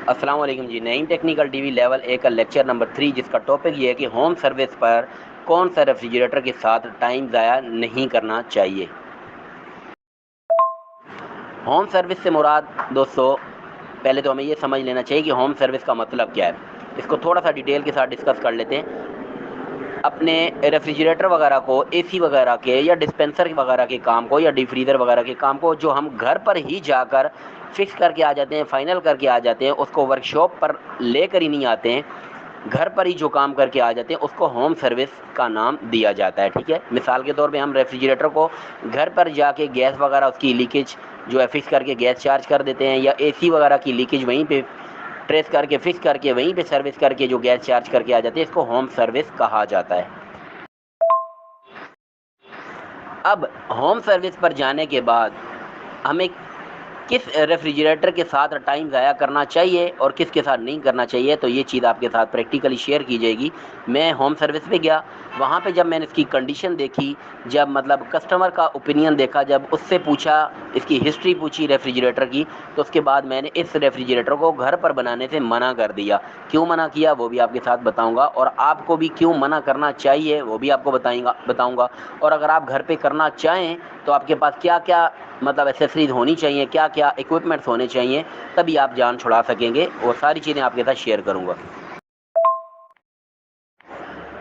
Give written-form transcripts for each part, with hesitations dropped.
अस्सलाम वालेकुम जी। Naeem technical TV level 1 का लेक्चर नंबर 3, जिसका टॉपिक ये है कि होम सर्विस पर कौन सा रेफ्रिजरेटर के साथ टाइम ज़ाया नहीं करना चाहिए। होम सर्विस से मुराद दोस्तों, पहले तो हमें ये समझ लेना चाहिए कि होम सर्विस का मतलब क्या है। इसको थोड़ा सा डिटेल के साथ डिस्कस कर लेते हैं। अपने रेफ्रिजरेटर वगैरह को, एसी वगैरह के या डिस्पेंसर वगैरह के काम को या डीप फ्रीज़र वगैरह के काम को जो हम घर पर ही जाकर फिक्स करके आ जाते हैं, फाइनल करके आ जाते हैं, उसको वर्कशॉप पर लेकर ही नहीं आते हैं, घर पर ही जो काम करके आ जाते हैं, उसको होम सर्विस का नाम दिया जाता है। ठीक है, मिसाल के तौर पे हम रेफ्रिजरेटर को घर पर जाके गैस वगैरह उसकी लीकेज जो है फिक्स करके गैस चार्ज कर देते हैं, या एसी वगैरह की लीकेज वहीं पे ट्रेस करके फिक्स करके वहीं पे सर्विस करके जो गैस चार्ज करके आ जाती है, इसको होम सर्विस कहा जाता है। अब होम सर्विस पर जाने के बाद हमें किस रेफ्रिजरेटर के साथ टाइम ज़ाया करना चाहिए और किसके साथ नहीं करना चाहिए, तो ये चीज़ आपके साथ प्रैक्टिकली शेयर की जाएगी। मैं होम सर्विस पे गया, वहाँ पे जब मैंने इसकी कंडीशन देखी, जब मतलब कस्टमर का ओपिनियन देखा, जब उससे पूछा, इसकी हिस्ट्री पूछी रेफ्रिजरेटर की, तो उसके बाद मैंने इस रेफ्रिजरेटर को घर पर बनाने से मना कर दिया। क्यों मना किया वो भी आपके साथ बताऊँगा, और आपको भी क्यों मना करना चाहिए वो भी आपको बताऊँगा। और अगर आप घर पे करना चाहें तो आपके पास क्या क्या मतलब एसेसरीज़ होनी चाहिए, क्या क्या इक्विपमेंट्स होने चाहिए, तभी आप जान छुड़ा सकेंगे। वो सारी चीज़ें आपके साथ शेयर करूँगा।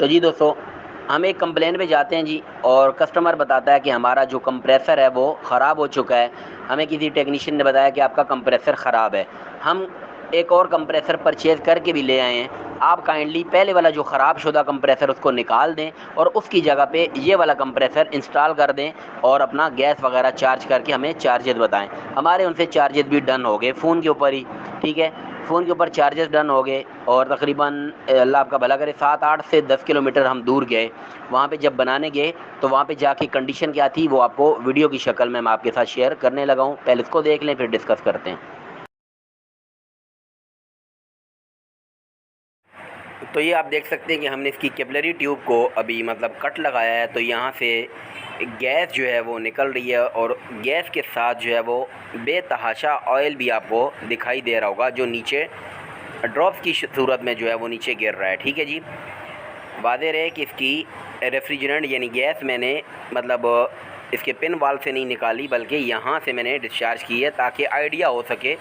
तो जी दोस्तों, हम एक कंप्लेन पे जाते हैं जी, और कस्टमर बताता है कि हमारा जो कंप्रेसर है वो ख़राब हो चुका है। हमें किसी टेक्नीशियन ने बताया कि आपका कंप्रेसर ख़राब है। हम एक और कंप्रेसर परचेज़ करके भी ले आए हैं। आप काइंडली पहले वाला जो ख़राब शुदा कंप्रेसर उसको निकाल दें और उसकी जगह पे ये वाला कंप्रेसर इंस्टॉल कर दें, और अपना गैस वगैरह चार्ज करके हमें चार्जेस बताएं। हमारे उनसे चार्जेस भी डन हो गए फ़ोन के ऊपर ही। ठीक है, फ़ोन के ऊपर चार्जेस डन हो गए, और तकरीबन अल्लाह आपका भला करे 7-8 से 10 किलोमीटर हम दूर गए। वहाँ पे जब बनाने गए तो वहाँ पे जाके कंडीशन क्या थी वो आपको वीडियो की शक्ल में मैं आपके साथ शेयर करने लगा हूँ। पहले इसको देख लें, फिर डिस्कस करते हैं। तो ये आप देख सकते हैं कि हमने इसकी कैपिलरी ट्यूब को अभी मतलब कट लगाया है, तो यहाँ से गैस जो है वो निकल रही है, और गैस के साथ जो है वो बेतहाशा ऑयल भी आपको दिखाई दे रहा होगा, जो नीचे ड्रॉप्स की सूरत में जो है वो नीचे गिर रहा है। ठीक है जी, वाज़ेह रहे कि इसकी रेफ्रिजरेंट यानी गैस मैंने मतलब इसके पिन वाल्व से नहीं निकाली, बल्कि यहाँ से मैंने डिस्चार्ज की है, ताकि आइडिया हो सके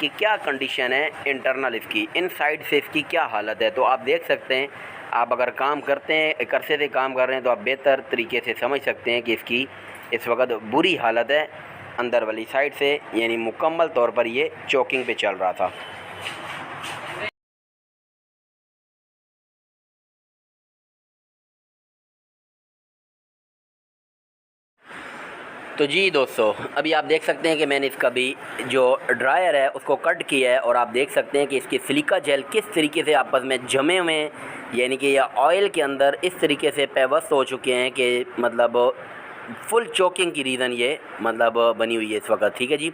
कि क्या कंडीशन है इंटरनल इसकी, इनसाइड से इसकी क्या हालत है। तो आप देख सकते हैं, आप अगर काम करते हैं, एक अरसे से काम कर रहे हैं, तो आप बेहतर तरीके से समझ सकते हैं कि इसकी इस वक्त बुरी हालत है अंदर वाली साइड से, यानी मुकम्मल तौर पर ये चोकिंग पे चल रहा था। तो जी दोस्तों, अभी आप देख सकते हैं कि मैंने इसका भी जो ड्रायर है उसको कट किया है, और आप देख सकते हैं कि इसके सिलिका जेल किस तरीके से आपस में जमे हुए हैं, यानी कि यह ऑयल के अंदर इस तरीके से पेवस्त हो चुके हैं कि मतलब फुल चोकिंग की रीज़न ये मतलब बनी हुई है इस वक्त। ठीक है जी,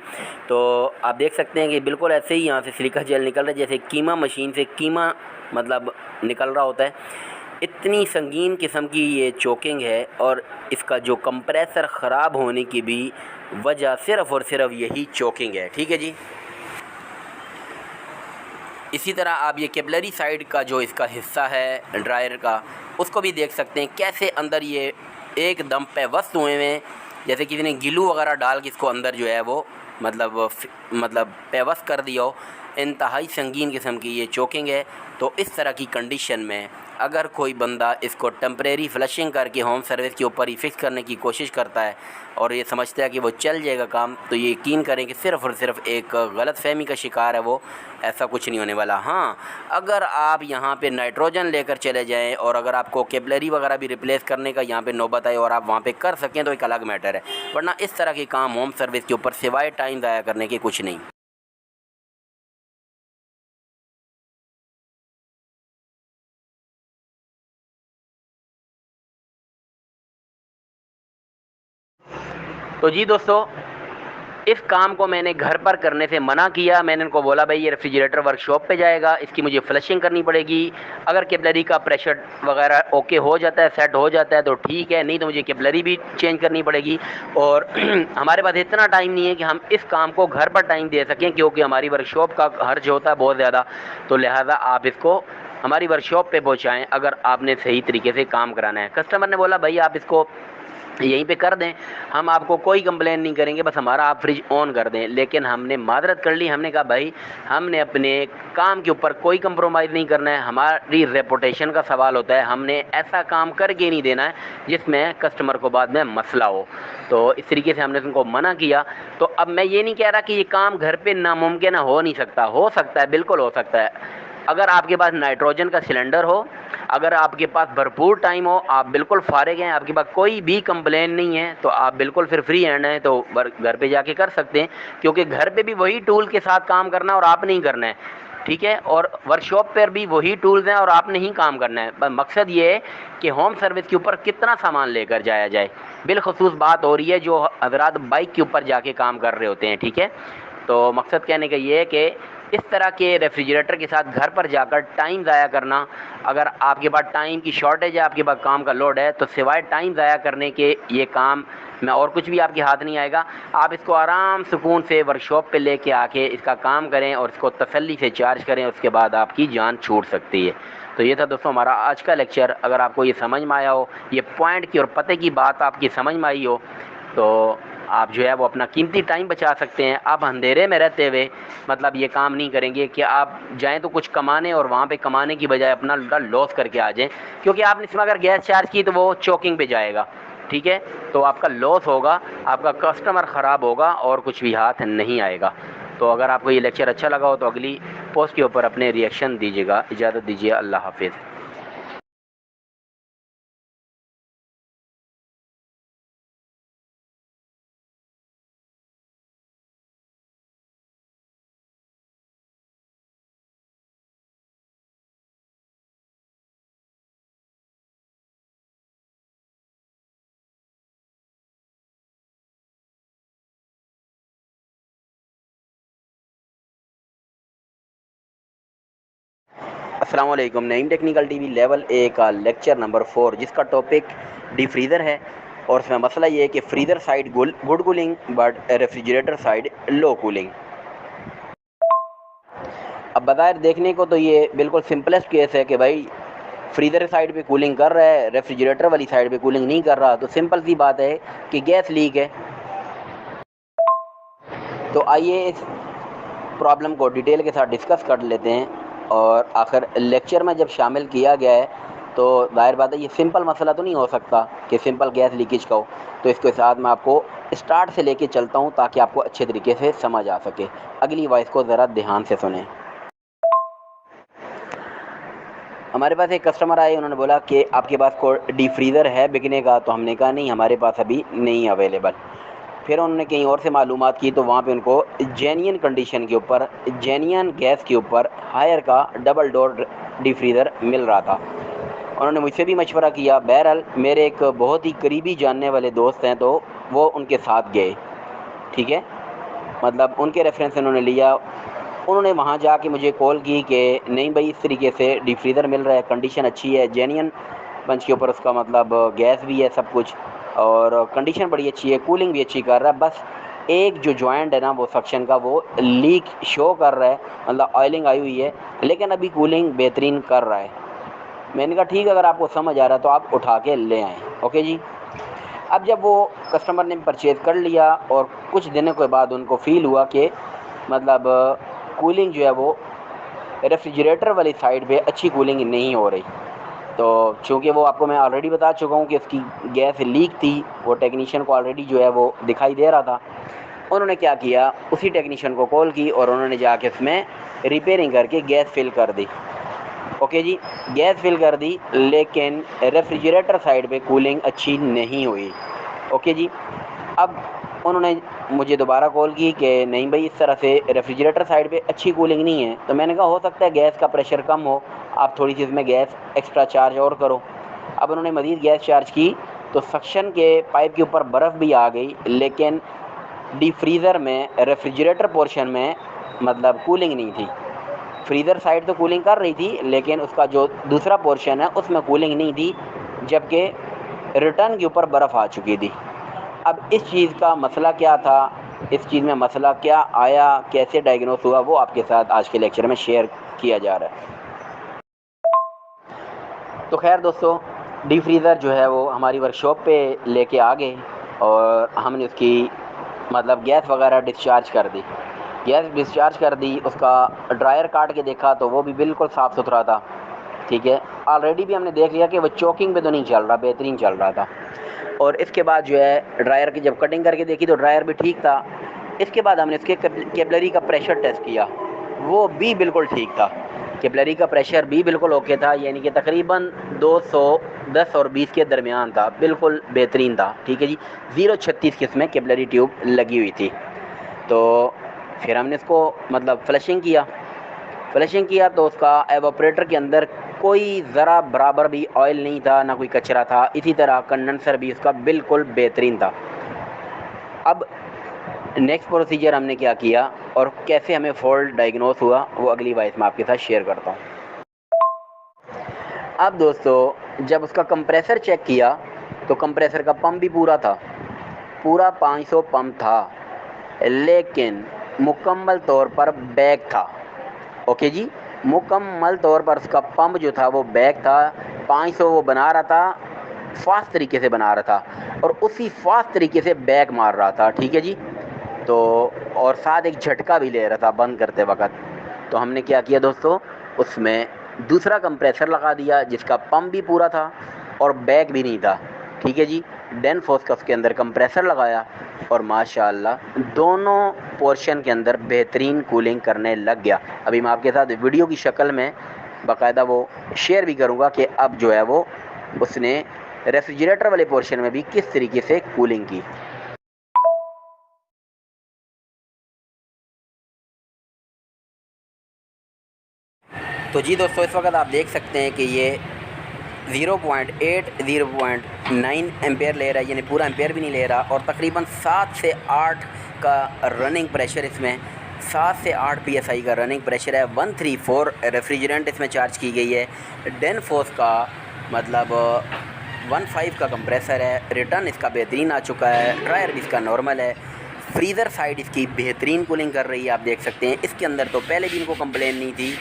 तो आप देख सकते हैं कि बिल्कुल ऐसे ही यहाँ से सिलिका जेल निकल रहा है जैसे कीमा मशीन से कीमा मतलब निकल रहा होता है। इतनी संगीन किस्म की ये चोकिंग है, और इसका जो कंप्रेसर ख़राब होने की भी वजह सिर्फ़ और सिर्फ यही चोकिंग है। ठीक है जी, इसी तरह आप ये कैपिलरी साइड का जो इसका हिस्सा है ड्रायर का, उसको भी देख सकते हैं कैसे अंदर ये एकदम पेवस्त हुए हैं, जैसे किसी ने गिलू वगैरह डाल के इसको अंदर जो है वो मतलब पेवस्त कर दिया हो। इंतहाई संगीन किस्म की ये चोकिंग है। तो इस तरह की कंडीशन में अगर कोई बंदा इसको टेम्परेरी फ्लशिंग करके होम सर्विस के ऊपर ही फिक्स करने की कोशिश करता है, और ये समझता है कि वो चल जाएगा काम, तो ये यकीन करें कि सिर्फ़ और सिर्फ एक गलत फहमी का शिकार है वो। ऐसा कुछ नहीं होने वाला। हाँ, अगर आप यहाँ पे नाइट्रोजन लेकर चले जाएं, और अगर आपको कैपिलरी वगैरह भी रिप्लेस करने का यहाँ पे नौबत आए और आप वहाँ पे कर सकें, तो एक अलग मैटर है, वरना इस तरह के काम होम सर्विस के ऊपर सिवाय टाइम ज़ाया करने के कुछ नहीं। तो जी दोस्तों, इस काम को मैंने घर पर करने से मना किया। मैंने उनको बोला भाई ये रेफ्रिजरेटर वर्कशॉप पे जाएगा, इसकी मुझे फ्लशिंग करनी पड़ेगी। अगर कैपिलरी का प्रेशर वगैरह ओके हो जाता है, सेट हो जाता है तो ठीक है, नहीं तो मुझे कैपिलरी भी चेंज करनी पड़ेगी। और हमारे पास इतना टाइम नहीं है कि हम इस काम को घर पर टाइम दे सकें, क्योंकि हमारी वर्कशॉप का खर्च होता है बहुत ज़्यादा। तो लिहाजा आप इसको हमारी वर्कशॉप पे पहुँचाएँ अगर आपने सही तरीके से काम कराना है। कस्टमर ने बोला भाई आप इसको यहीं पे कर दें, हम आपको कोई कंप्लेन नहीं करेंगे, बस हमारा आप फ्रिज ऑन कर दें। लेकिन हमने माजरत कर ली, हमने कहा भाई हमने अपने काम के ऊपर कोई कंप्रोमाइज़ नहीं करना है, हमारी रेपुटेशन का सवाल होता है, हमने ऐसा काम करके नहीं देना है जिसमें कस्टमर को बाद में मसला हो। तो इस तरीके से हमने उनको मना किया। तो अब मैं ये नहीं कह रहा कि ये काम घर पे नामुमकिन हो नहीं सकता, हो सकता है, बिल्कुल हो सकता है। अगर आपके पास नाइट्रोजन का सिलेंडर हो, अगर आपके पास भरपूर टाइम हो, आप बिल्कुल फ़ारिग हैं, आपके पास कोई भी कंप्लेन नहीं है, तो आप बिल्कुल फिर फ्री हैंड हैं, तो घर पे जाके कर सकते हैं। क्योंकि घर पे भी वही टूल के साथ काम करना है और आपने ही करना है, ठीक है। और वर्कशॉप पर भी वही टूल्स हैं और आपने ही काम करना है। बस मकसद ये है कि होम सर्विस के ऊपर कितना सामान लेकर जाया जाए। बिलखसूस बात हो रही है जो हज़रात बाइक के ऊपर जाके काम कर रहे होते हैं, ठीक है। तो मकसद कहने का ये है कि इस तरह के रेफ्रिजरेटर के साथ घर पर जाकर टाइम ज़ाया करना, अगर आपके पास टाइम की शॉर्टेज है, आपके पास काम का लोड है, तो सिवाय टाइम ज़ाया करने के ये काम में और कुछ भी आपके हाथ नहीं आएगा। आप इसको आराम सुकून से वर्कशॉप पे लेके आके इसका काम करें और इसको तसल्ली से चार्ज करें, उसके बाद आपकी जान छूट सकती है। तो ये था दोस्तों हमारा आज का लेक्चर। अगर आपको ये समझ में आया हो, ये पॉइंट की और पते की बात आपकी समझ में आई हो, तो आप जो है वो अपना कीमती टाइम बचा सकते हैं। आप अंधेरे में रहते हुए मतलब ये काम नहीं करेंगे कि आप जाएं तो कुछ कमाने और वहाँ पे कमाने की बजाय अपना लॉस करके आ जाएं, क्योंकि आपने इसमें अगर गैस चार्ज की तो वो चोकिंग पे जाएगा, ठीक है। तो आपका लॉस होगा, आपका कस्टमर ख़राब होगा और कुछ भी हाथ नहीं आएगा। तो अगर आपको ये लेक्चर अच्छा लगा हो तो अगली पोस्ट के ऊपर अपने रिएक्शन दीजिएगा। इजाज़त दीजिए, अल्लाह हाफिज़। अस्सलाम वालेकुम। Naeem technical TV level A का लेक्चर नंबर 4, जिसका टॉपिक डी फ्रीज़र है। और इसमें मसला ये है कि freezer side good cooling but refrigerator side low cooling. अब बज़ाहिर देखने को तो ये बिल्कुल सिंपलेस्ट केस है कि भाई फ्रीज़र साइड पे कूलिंग कर रहा है, रेफ्रिजरेटर वाली साइड पे कूलिंग नहीं कर रहा। तो सिंपल सी बात है कि गैस लीक है। तो आइए इस प्रॉब्लम को डिटेल के साथ डिस्कस कर लेते हैं। और आखिर लेक्चर में जब शामिल किया गया है तो ज़ाहिर बात है ये सिंपल मसला तो नहीं हो सकता कि सिंपल गैस लीकेज का हो। तो इसके साथ मैं आपको स्टार्ट से लेके चलता हूँ ताकि आपको अच्छे तरीके से समझ आ सके। अगली वॉइस को ज़रा ध्यान से सुने। हमारे पास एक कस्टमर आए, उन्होंने बोला कि आपके पास कोई डी फ्रीज़र है बिकने का। तो हमने कहा नहीं, हमारे पास अभी नहीं अवेलेबल। फिर उन्होंने कहीं और से मालूमात की तो वहाँ पे उनको जेन्युइन कंडीशन के ऊपर, जेन्युइन गैस के ऊपर हायर का डबल डोर डी फ्रीज़र मिल रहा था। उन्होंने मुझसे भी मशवरा किया। बहरहाल मेरे एक बहुत ही करीबी जानने वाले दोस्त हैं तो वो उनके साथ गए, ठीक है। मतलब उनके रेफरेंस से उन्होंने लिया। उन्होंने वहाँ जाके मुझे कॉल की कि नहीं भाई इस तरीके से डी फ्रीज़र मिल रहा है, कंडीशन अच्छी है, जेन्युइन पंच के ऊपर उसका मतलब गैस भी है सब कुछ, और कंडीशन बड़ी अच्छी है, कूलिंग भी अच्छी कर रहा है। बस एक जो जॉइंट है ना वो सक्शन का वो लीक शो कर रहा है, मतलब ऑयलिंग आई हुई है, लेकिन अभी कूलिंग बेहतरीन कर रहा है। मैंने कहा ठीक है, अगर आपको समझ आ रहा है तो आप उठा के ले आएँ। ओके जी। अब जब वो कस्टमर ने परचेज़ कर लिया और कुछ दिनों के बाद उनको फ़ील हुआ कि मतलब कूलिंग जो है वो रेफ्रिजरेटर वाली साइड पे अच्छी कूलिंग नहीं हो रही। तो चूँकि वो आपको मैं ऑलरेडी बता चुका हूँ कि इसकी गैस लीक थी, वो टेक्नीशियन को ऑलरेडी जो है वो दिखाई दे रहा था। उन्होंने क्या किया, उसी टेक्नीशियन को कॉल की और उन्होंने जाके इसमें रिपेयरिंग करके गैस फिल कर दी। ओके जी, गैस फिल कर दी, लेकिन रेफ्रिजरेटर साइड पे कूलिंग अच्छी नहीं हुई। ओके जी। अब उन्होंने मुझे दोबारा कॉल की कि नहीं भाई इस तरह से रेफ्रिजरेटर साइड पे अच्छी कूलिंग नहीं है। तो मैंने कहा हो सकता है गैस का प्रेशर कम हो, आप थोड़ी सी इसमें गैस एक्स्ट्रा चार्ज और करो। अब उन्होंने मज़ीद गैस चार्ज की तो सक्शन के पाइप के ऊपर बर्फ़ भी आ गई, लेकिन डीप फ्रीज़र में रेफ्रिजरेटर पोर्शन में मतलब कूलिंग नहीं थी। फ्रीज़र साइड तो कूलिंग कर रही थी, लेकिन उसका जो दूसरा पोर्शन है उसमें कूलिंग नहीं थी, जबकि रिटर्न के ऊपर बर्फ़ आ चुकी थी। अब इस चीज़ का मसला क्या था, इस चीज़ में मसला क्या आया, कैसे डायग्नोस हुआ, वो आपके साथ आज के लेक्चर में शेयर किया जा रहा है। तो खैर दोस्तों, डीप फ्रीज़र जो है वो हमारी वर्कशॉप पे लेके आ गए और हमने उसकी मतलब गैस वगैरह डिस्चार्ज कर दी। गैस डिस्चार्ज कर दी, उसका ड्रायर काट के देखा तो वो भी बिल्कुल साफ़ सुथरा था। ठीक है, ऑलरेडी भी हमने देख लिया कि वो चोकिंग पे तो नहीं चल रहा, बेहतरीन चल रहा था। और इसके बाद जो है ड्रायर की जब कटिंग करके देखी तो ड्रायर भी ठीक था। इसके बाद हमने इसके कैपिलरी का प्रेशर टेस्ट किया, वो भी बिल्कुल ठीक था। कैपिलरी का प्रेशर भी बिल्कुल ओके था, यानी कि तकरीबन 210 और 20 के दरमियान था, बिल्कुल बेहतरीन था। ठीक है जी, 0.36 की इसमें कैपिलरी ट्यूब लगी हुई थी। तो फिर हमने इसको मतलब फ्लशिंग किया तो उसका एवापोरेटर के अंदर कोई ज़रा बराबर भी ऑयल नहीं था, ना कोई कचरा था। इसी तरह कंडेंसर भी उसका बिल्कुल बेहतरीन था। अब नेक्स्ट प्रोसीजर हमने क्या किया और कैसे हमें फॉल्ट डायग्नोस हुआ, वो अगली वॉइस में आपके साथ शेयर करता हूँ। अब दोस्तों, जब उसका कंप्रेसर चेक किया तो कंप्रेसर का पंप भी पूरा 500 पंप था, लेकिन मुकम्मल तौर पर बैक था। ओके जी, मुकम्मल तौर पर उसका पंप जो था वो बैक था। 500 वो बना रहा था, फास्ट तरीके से बना रहा था और उसी फास्ट तरीके से बैक मार रहा था। ठीक है जी, तो और साथ एक झटका भी ले रहा था बंद करते वक्त। तो हमने क्या किया दोस्तों, उसमें दूसरा कंप्रेसर लगा दिया जिसका पंप भी पूरा था और बैक भी नहीं था। ठीक है जी, डेनफोर्स का उसके अंदर कंप्रेसर लगाया और माशाल्लाह दोनों पोर्शन के अंदर बेहतरीन कूलिंग करने लग गया। अभी मैं आपके साथ वीडियो की शक्ल में बाकायदा वो शेयर भी करूँगा कि अब जो है वो उसने रेफ्रिजरेटर वाले पोर्शन में भी किस तरीके से कूलिंग की। तो जी दोस्तों, इस वक्त आप देख सकते हैं कि ये 0.8 0.9 एम्पेयर ले रहा है, यानी पूरा एम्पेयर भी नहीं ले रहा। और तकरीबन 7 से 8 का रनिंग प्रेशर इसमें 7 से 8 PSI का रनिंग प्रेशर है। 134 रेफ्रिजरेंट इसमें चार्ज की गई है। डेनफोर्स का मतलब 15 का कंप्रेसर है। रिटर्न इसका बेहतरीन आ चुका है, ड्रायर भी इसका नॉर्मल है। फ्रीज़र साइड इसकी बेहतरीन कूलिंग कर रही है, आप देख सकते हैं। इसके अंदर तो पहले भी इनको कंप्लेन नहीं थी।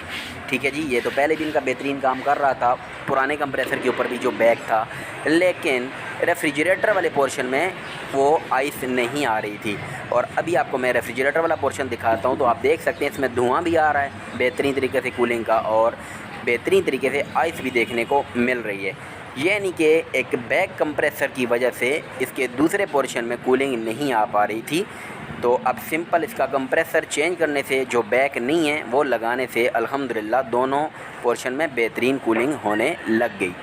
ठीक है जी, ये तो पहले भी इनका बेहतरीन काम कर रहा था, पुराने कंप्रेसर के ऊपर भी जो बैग था। लेकिन रेफ्रिजरेटर वाले पोर्शन में वो आइस नहीं आ रही थी। और अभी आपको मैं रेफ्रिजरेटर वाला पोर्शन दिखाता हूँ, तो आप देख सकते हैं इसमें धुआं भी आ रहा है बेहतरीन तरीके से कूलिंग का, और बेहतरीन तरीके से आइस भी देखने को मिल रही है। यानी कि एक बैक कंप्रेसर की वजह से इसके दूसरे पोर्शन में कूलिंग नहीं आ पा रही थी। तो अब सिंपल इसका कंप्रेसर चेंज करने से, जो बैक नहीं है वो लगाने से अल्हम्दुलिल्लाह दोनों पोर्शन में बेहतरीन कूलिंग होने लग गई।